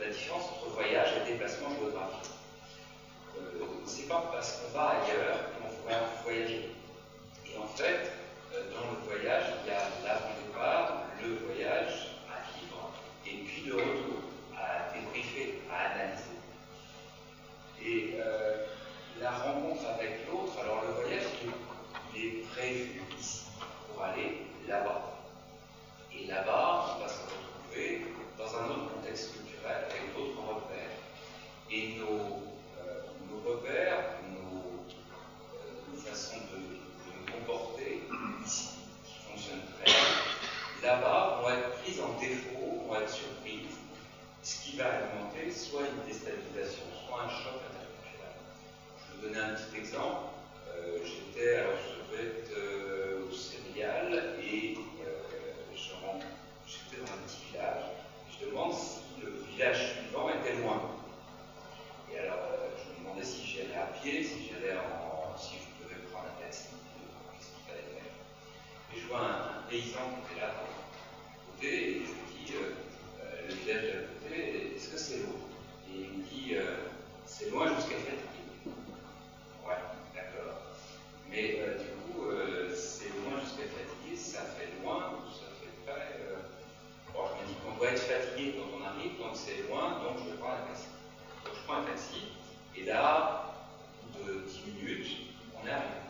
la différence entre voyage et déplacement géographique. C'est pas parce qu'on va ailleurs qu'on va voyager. Et en fait, dans le voyage, il y a l'avant-départ, le voyage à vivre, et puis le retour à débriefer, à analyser. Et la rencontre avec l'autre, alors le voyage, il est prévu ici pour aller là-bas. Et là-bas, on va se retrouver dans un autre contexte culturel avec d'autres repères. Et nos repères, nos façons de nous comporter ici, qui fonctionnent très bien, là-bas, vont être prises en défaut, vont être surprises, ce qui va alimenter soit une déstabilisation, soit un choc interculturel. Je vais vous donner un petit exemple. J'étais au Sénégal et j'étais dans un petit village. Je demande si le village suivant était loin. Et alors, je me demandais si j'y allais à pied, si je devais prendre un taxi, qu'est-ce qu'il fallait faire. Et je vois un paysan qui était là, à côté, et je lui dis, le village d'à côté, est-ce que c'est loin? Et il me dit, c'est loin jusqu'à Fatigué. Ouais, d'accord. Mais du coup, c'est loin jusqu'à Fatigué, ça fait loin, ça fait très... Bon, je me dis qu'on doit être fatigué quand on arrive, donc c'est loin, donc je vais prendre un taxi. Donc je prends un taxi, et là, au bout de 10 minutes, on est arrivé.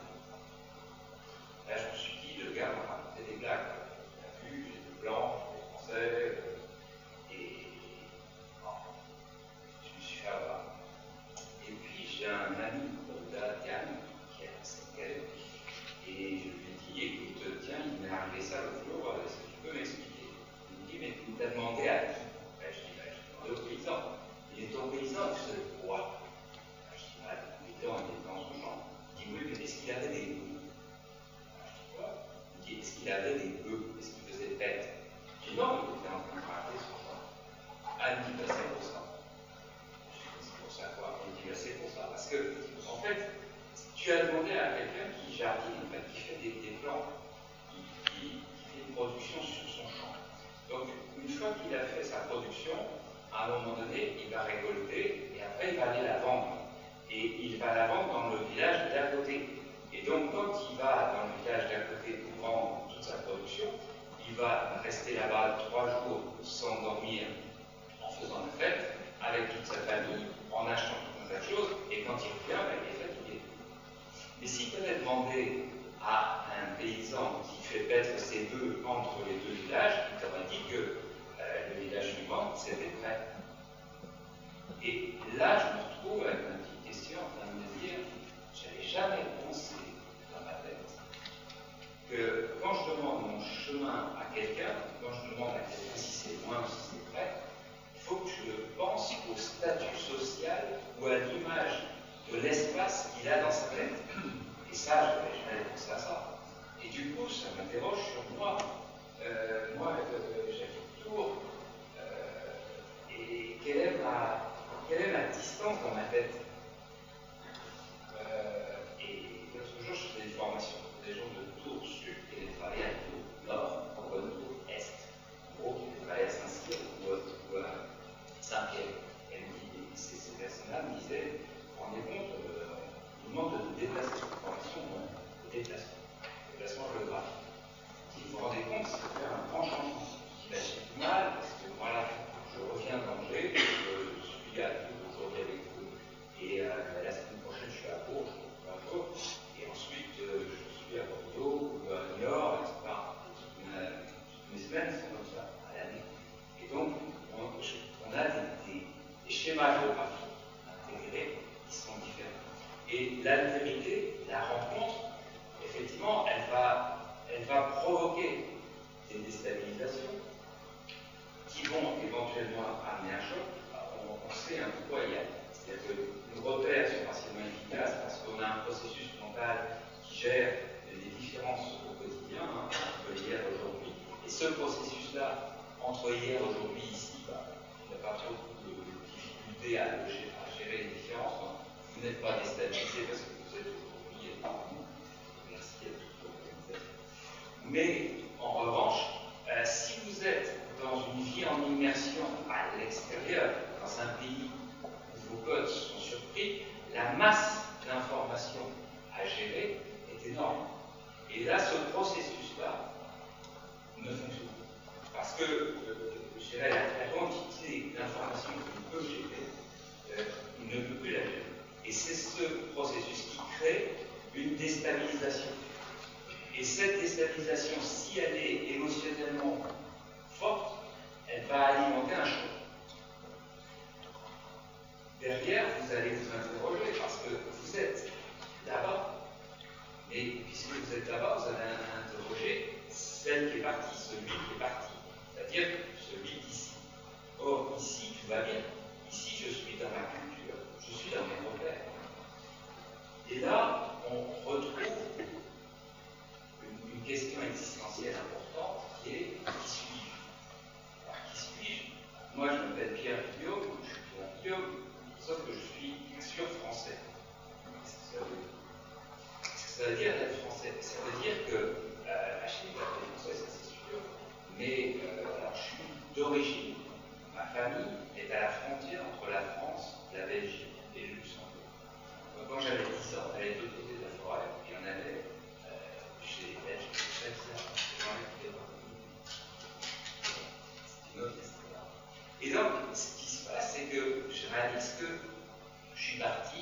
Là, je me suis dit, le gars m'a raconté des blagues. Il a vu, j'étais blanc, j'étais français, et bon, je me suis fait avoir. Et puis, j'ai un ami, Diane, qui est sénégalais, et je lui ai dit, écoute, tiens, il m'est arrivé ça l'autre jour, est-ce que tu peux m'expliquer? Il me dit, mais tu t'as demandé à qui? Je dis, j'ai demandé au paysan. Il est au paysan, tu sais quoi? Je dis, le paysan, il est dans son champ. Il dit, oui, mais est-ce qu'il avait des bœufs? Je dis, quoi? Il dit, est-ce qu'il avait des bœufs? Est-ce qu'il faisait bête? Je dis, non, il était en train de raconter son champ. Ah, il me dit, bah, c'est pour ça. Je dis, c'est pour ça quoi? Il me dit, bah, c'est pour ça. Parce que, en fait, tu as demandé à quelqu'un qui jardine, en fait, qui fait des plantes, qui fait une production sur son champ. Donc, une fois qu'il a fait sa production, à un moment donné, il va récolter et après il va aller la vendre. Et il va la vendre dans le village d'à côté. Et donc, quand il va dans le village d'à côté pour vendre toute sa production, il va rester là-bas 3 jours sans dormir, en faisant la fête, avec toute sa famille, en achetant tout un tas de choses, et quand il revient, il est fatigué. Mais si tu avais demandé à un paysan qui fait paître ses bœufs entre les deux villages, il t'aurait dit que le village suivant, c'était prêt. Et là, je me retrouve avec une petite question en train de me dire, j'avais jamais pensé dans ma tête que quand je demande mon chemin à quelqu'un, quand je demande à quelqu'un si c'est loin ou si c'est prêt, il faut que je pense au statut social ou à l'image de l'espace qu'il a dans sa tête. Et ça, je n'avais jamais pensé à ça. Et du coup, ça m'interroge sur moi. Moi, j'habite Tours. Et quelle est ma distance dans ma tête? Et l'autre jour, je faisais une formation pour des gens de Tours Sud qui allaient travailler à Tours Nord, en Tours Est. En gros, qui allaient travailler à Saint-Cyr ou à Saint-Pierre. Et ces personnes-là me disaient, vous vous rendez compte, on nous demande de nous déplacer sur une formation, de déplacement géographique. Si vous vous rendez compte, ça fait un grand changement. J'ai du mal parce que voilà, je reviens d'Angers, je suis à Tours aujourd'hui avec vous, et la semaine prochaine je suis à Bourges, et ensuite je suis à Bordeaux, ou à Niort, etc. Toutes mes semaines sont comme ça, à l'année. Et donc, on a des schémas géographiques intégrés qui sont différents. Et l'altérité, la rencontre, effectivement, elle va provoquer des déstabilisations qui vont éventuellement amener un choc. Alors, on sait un peu quoi il y a. C'est-à-dire que nos repères sont partiellement efficaces parce qu'on a un processus mental qui gère les différences au quotidien, entre hier et aujourd'hui. Et ce processus-là, entre hier et aujourd'hui, ici, il n'y a pas beaucoup de difficultés à gérer les différences. Donc, vous n'êtes pas déstabilisé parce que vous êtes aujourd'hui parmi nous. Merci à toute l'organisation. Mais, en revanche, si vous êtes dans une vie en immersion à l'extérieur, dans information qu'il peut gérer, il ne peut plus la gérer. Et c'est ce processus qui crée une déstabilisation. Et cette déstabilisation, si elle est émotionnellement forte, elle va alimenter un choc. Derrière, vous allez vous interroger parce que vous êtes là-bas. Et puisque vous êtes là-bas, vous allez interroger celle qui est partie, celui qui est parti, c'est-à-dire celui d'ici. Or, ici, tout va bien. Ici, je suis dans ma culture, je suis dans mes repères. Et là, on retrouve une question existentielle importante qui est qui suis-je? Alors, qui suis-je? Moi, je m'appelle Pierre Guillaume, je suis Pierre Guillaume, sauf que je suis bien sûr français. Qu'est-ce que ça veut dire d'être français? Ça veut dire que la Chine est française, ça c'est sûr, mais alors, je suis d'origine. Ma famille est à la frontière entre la France, la Belgique et le Luxembourg. Donc, quand j'avais 10 ans, on allait de l'autre côté de la forêt et on allait chez les Belges, c'est une autre histoire. Et donc, ce qui se passe, c'est que je réalise que je suis parti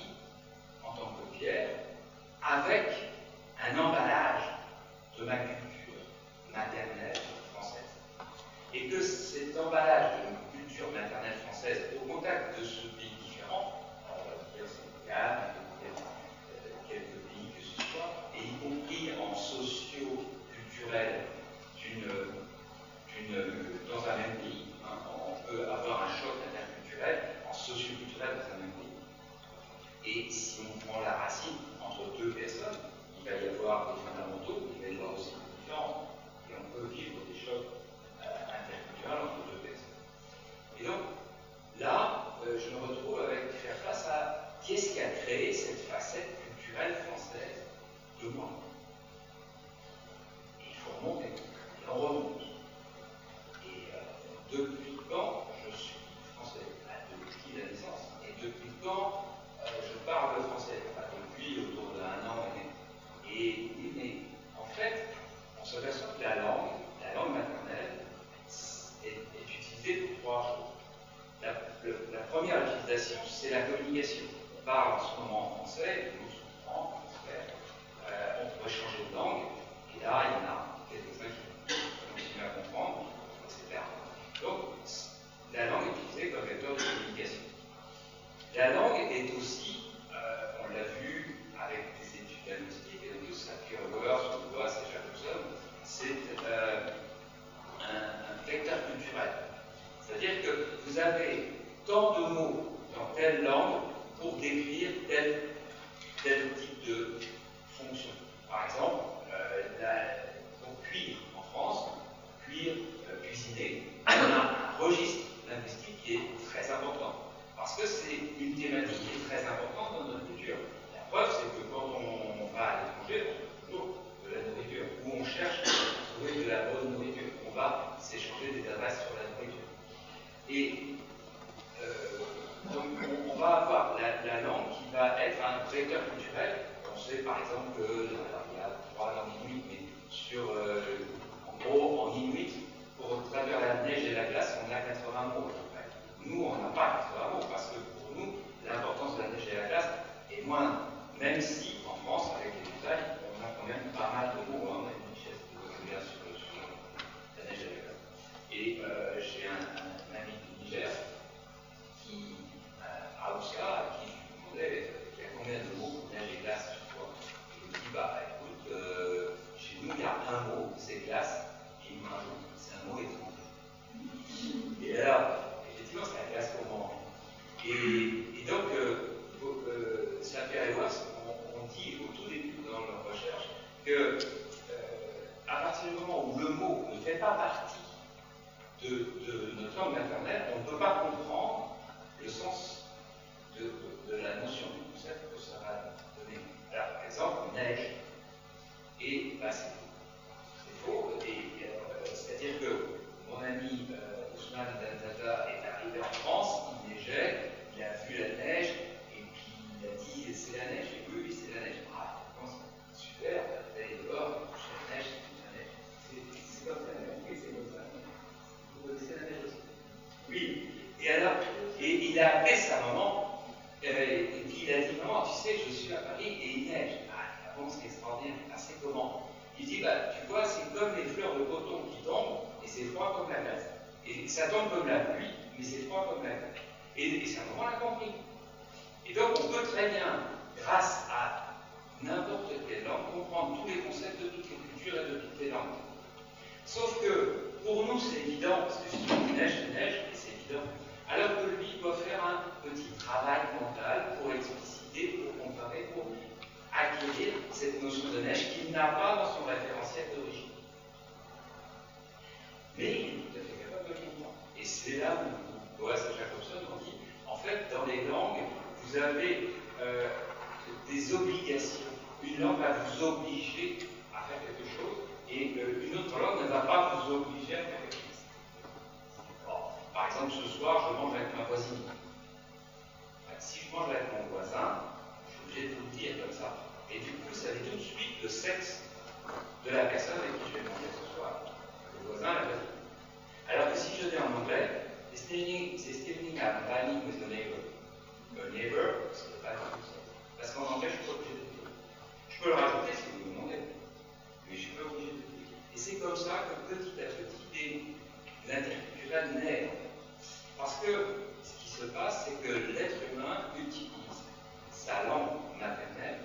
en tant que Pierre avec un emballage de ma culture maternelle française. Et que cet emballage de ma culture maternelle française, au contact de ce pays différent, Sénégal, quelques pays que ce soit, et y compris en socio-culturel dans un même pays, hein, on peut avoir un choc interculturel en socio-culturel dans un même pays. Et si on prend la racine entre deux personnes, il va y avoir des fondamentaux, il va y avoir aussi des différences. Et on peut vivre des chocs interculturels entre deux personnes. Et donc, là, je me retrouve avec faire face à qui est-ce qui a créé cette facette culturelle française de moi. Et il faut remonter, et on remonte. Et depuis quand je suis français? Depuis la naissance. Et depuis quand je parle français? Depuis autour d'un an et demi. Et oui, mais en fait, on se perçoit que la langue maternelle, est utilisée pour trois choses. La première utilisation, c'est la communication. On parle en ce moment en français, nous comprend, on pourrait changer de langue, et là, il y en a quelques-uns qui continuent à comprendre, etc. Donc, la langue est utilisée comme vecteur de communication. La langue est aussi, on l'a vu avec des études linguistiques, et donc tout ça, Kierkegaard, Soloas et Jacobson, c'est un vecteur culturel. C'est-à-dire que vous avez tant de mots dans telle langue pour décrire tel type de fonction. Par exemple, pour cuire en France, cuire, cuisiner, on a un registre linguistique qui est très important. Parce que c'est une thématique qui est très importante dans notre culture. La preuve, c'est que quand on va à l'étranger, on trouve toujours de la nourriture, ou on cherche à trouver de la bonne nourriture. On va s'échanger des adresses sur la nourriture. Et donc, on va avoir la langue qui va être un vecteur culturel. On sait par exemple que, il y a 3 langues inuit, mais en gros, en inuit, pour traduire la neige et la glace, on a 80 mots. Nous, on n'a pas 80 mots, parce que pour nous, l'importance de la neige et la glace est moindre. Même si, en France, avec les détails, on a quand même pas mal de mots. On a une richesse de vocabulaire sur la neige et la glace. Et j'ai un ami du Niger, Aouska, qui je lui demandais il y a combien de mots pour neige et glace sur toi. Et il me dit, bah écoute, chez nous, il y a un mot, c'est glace, et il m'ajoute, c'est un mot étranger. Et alors, effectivement, c'est la glace qu'on mange. Et donc, Saint-Pierre et Loas, on dit au tout début dans leur recherche que à partir du moment où le mot ne fait pas partie de notre langue maternelle, on ne peut pas comprendre le sens de la notion du concept que ça va donner. Alors, par exemple, neige. Et bah, c'est faux. C'est faux. C'est-à-dire que mon ami Ousmane Danzata est arrivé en France, il neigeait, il a Et il a appelé sa maman, et puis il a dit, maman, tu sais, je suis à Paris et il neige. Ah bon, c'est extraordinaire. Ah, c'est comment? Il dit, bah, tu vois, c'est comme les fleurs de coton qui tombent, et c'est froid comme la glace. Et ça tombe comme la pluie, mais c'est froid comme la glace. Et sa maman l'a compris. Et donc, on peut très bien, grâce à n'importe quelle langue, comprendre tous les concepts de toutes les cultures et de toutes les langues. Sauf que, pour nous, c'est évident, parce que si il neige, et c'est évident. Alors que lui doit faire un petit travail mental pour expliciter, pour comparer, pour acquérir cette notion de neige qu'il n'a pas dans son référentiel d'origine. Mais il est tout à fait capable de le comprendre. Et c'est là où Boas et Jacobson ont dit, en fait, dans les langues, vous avez des obligations. Une langue va vous obliger à faire quelque chose, et une autre langue ne va pas vous obliger à faire quelque chose. Bon, par exemple, ce soir, je mange avec ma voisine. Si je mange avec mon voisin, je suis obligé de tout le dire comme ça. Et du coup, ça dit tout de suite le sexe de la personne avec qui je vais manger ce soir. Le voisin, la voisine. Alors que si je dis en anglais, this evening I'm dining with a neighbor. A neighbor, c'est pas du tout ça. Parce qu'en anglais, je ne suis pas obligé de dire. Je peux le rajouter si vous me demandez. Mais je ne suis pas obligé de dire. Et c'est comme ça que petit à petit, l'interculturel naît. Parce que ce qui se passe, c'est que l'être humain utilise sa langue maternelle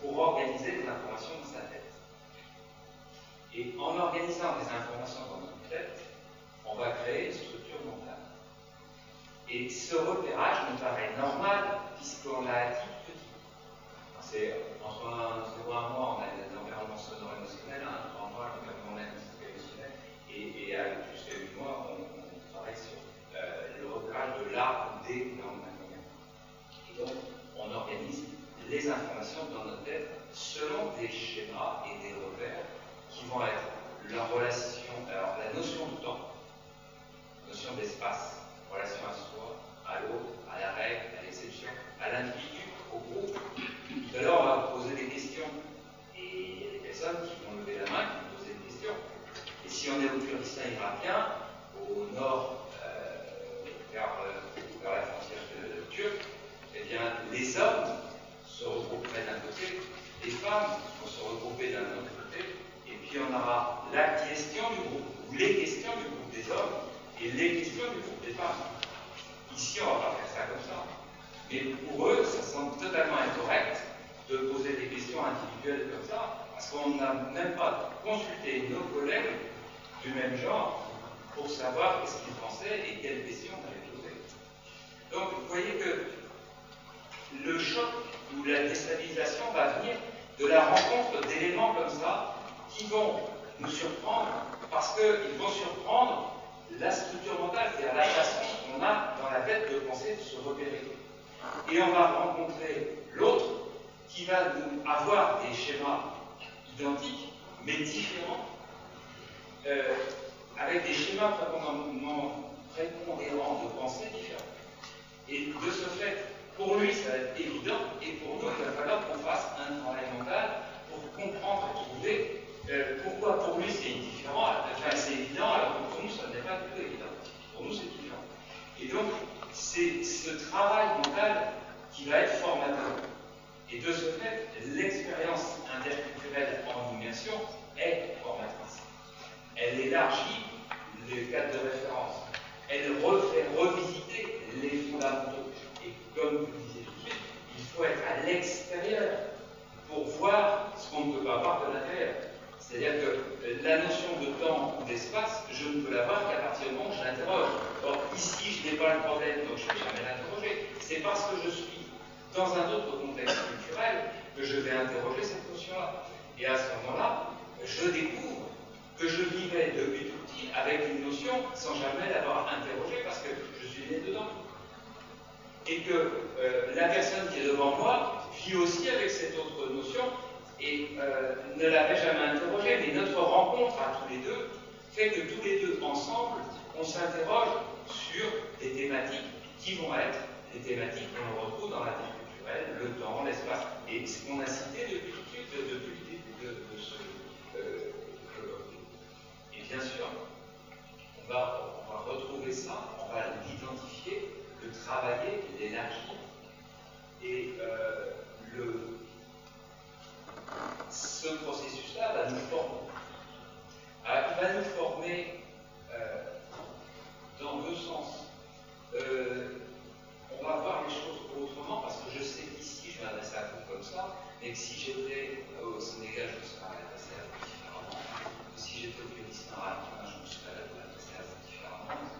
pour organiser des informations dans sa tête. Et en organisant des informations dans notre tête, on va créer une structure mentale. Et ce repérage nous paraît normal puisqu'on l'a acquis petit. C'est entre un mois, on a l'environnement sonore émotionnel, un autre mois, l'environnement linguistique émotionnel, et jusqu'à 8 mois, on travaille sur le repérage de la ou des langues maternelles. Et donc, on organise les informations dans notre tête selon des schémas et des repères qui vont être la relation, alors la notion de temps, notion d'espace, relation à soi, à l'autre, à la règle, à l'exception, à l'individu, au groupe. Tout à l'heure, on va vous poser des questions. Et il y a des personnes qui vont lever la main, qui vont poser des questions. Et si on est au Kurdistan irakien, au nord, vers la frontière turque, eh bien, les hommes se regrouperaient d'un côté, les femmes vont se regrouper d'un autre côté, et puis on aura la question du groupe, ou les questions du groupe des hommes, et les questions du groupe des femmes. Ici, on ne va pas faire ça comme ça. Mais pour eux, ça semble totalement incorrect de poser des questions individuelles comme ça, parce qu'on n'a même pas consulté nos collègues du même genre pour savoir qu'est-ce qu'ils pensaient et quelles questions on allait poser. Donc, vous voyez que le choc ou la déstabilisation va venir de la rencontre d'éléments comme ça qui vont nous surprendre parce qu'ils vont surprendre la structure mentale, c'est-à-dire la façon qu'on a dans la tête de penser, de se repérer. Et on va rencontrer l'autre qui va avoir des schémas identiques, mais différents, avec des schémas prépondérants de pensée différents. Et de ce fait, pour lui, ça va être évident, et pour nous, il va falloir qu'on fasse un travail mental pour comprendre et trouver pourquoi pour lui c'est différent, enfin c'est évident, alors que pour nous, ça n'est pas du tout évident. Pour nous, c'est différent. Et donc, c'est ce travail mental qui va être formateur. Et de ce fait, l'expérience interculturelle en immersion est formatrice. Elle élargit le cadre de référence. Elle refait revisiter les fondamentaux. Et comme vous le disiez tout de suite, il faut être à l'extérieur pour voir ce qu'on ne peut pas voir de l'intérieur. C'est-à-dire que la notion de temps ou d'espace, je ne peux la voir qu'à partir du moment où je l'interroge. Or, ici, je n'ai pas le problème, donc je ne vais jamais l'interroger. C'est parce que je suis dans un autre contexte culturel que je vais interroger cette notion-là. Et à ce moment-là, je découvre que je vivais depuis tout petit avec une notion sans jamais l'avoir interrogée parce que je suis né dedans. Et que la personne qui est devant moi vit aussi avec cette autre notion et ne l'avait jamais interrogée. Mais notre rencontre à tous les deux fait que tous les deux ensemble, on s'interroge sur des thématiques qui vont être les thématiques qu'on retrouve dans l'interculturel, le temps, l'espace, et ce qu'on a cité depuis tout de suite, depuis le début de ce colloque. Et bien sûr, on on va retrouver ça, on va l'identifier, le travailler, l'élargir. Et ce processus-là va nous former. Alors, il va nous former dans deux sens. On va voir les choses autrement, parce que je sais qu'ici, je m'adresse à vous comme ça, mais que si j'étais au Sénégal, je me serais adressé à vous différemment. Que si j'étais au Kurdistan arabe, je me serais adressé à vous différemment, etc.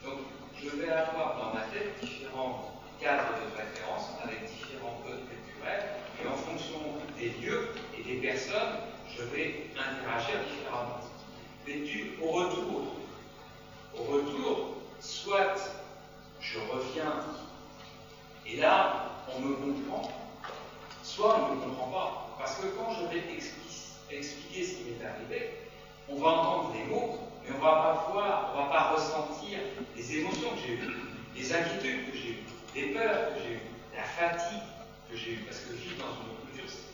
Donc, je vais avoir dans ma tête différents cadres de référence avec différents codes culturels, et en fonction des lieux et des personnes, je vais interagir différemment. Mais au retour, soit je reviens, et là, on me comprend, soit on ne me comprend pas. Parce que quand je vais expliquer ce qui m'est arrivé, on va entendre les mots, mais on ne va pas ressentir les émotions que j'ai eues, les inquiétudes que j'ai eues, les peurs que j'ai eues, la fatigue que j'ai eue. Parce que vivre dans une autre culture, c'est